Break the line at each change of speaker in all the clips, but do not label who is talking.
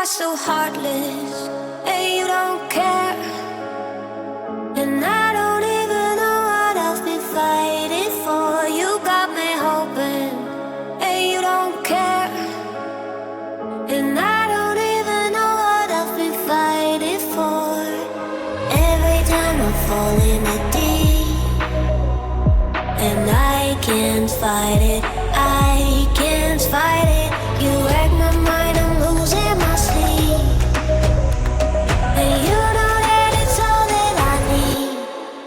are so heartless, and you don't care. And I don't even know what I've been fighting for. You got me hoping, and you don't care. And I don't even know what I've been fighting for. Every time I fall in the deep, and I can't fight it, I can't fight it. You wreck my mind, I'm losing my sleep. And you know that it's all that I need,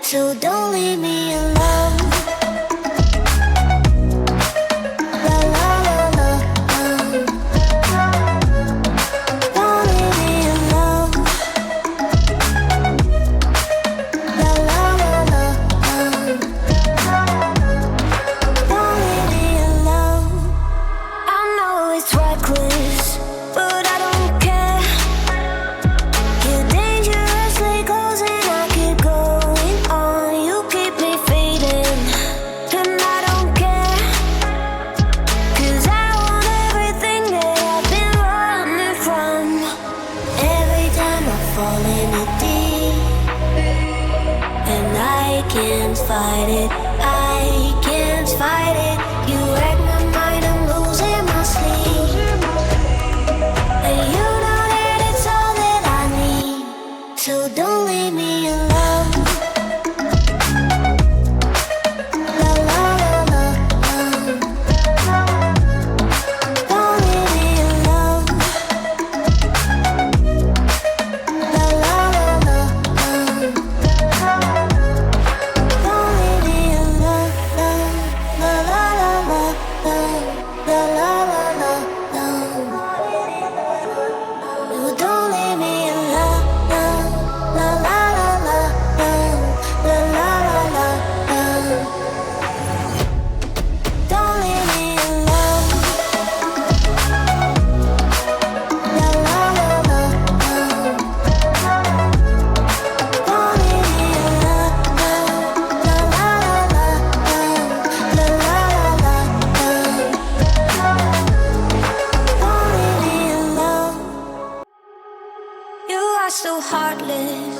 so don't leave me alone. La la la la, don't leave me alone. La la la la, don't leave me alone. I know it's reckless, but I don't care. You're dangerously close and I keep going on. You keep me fading, and I don't care. 'Cause I want everything that I've been running from. Every time I fall in the deep, and I can't fight it, I can't fight it. You wreck my mind, I'm losing my sleep. And you know that it's all that I need, so don't leave me alone. La la la la, don't leave me alone. La la la la, don't leave me alone. La la la la, la la la la, no, don't leave me alone. La la la la, la la la la, don't leave me alone. La la la la, don't leave me alone. La la la la, la la la la, don't leave me alone. You are so heartless,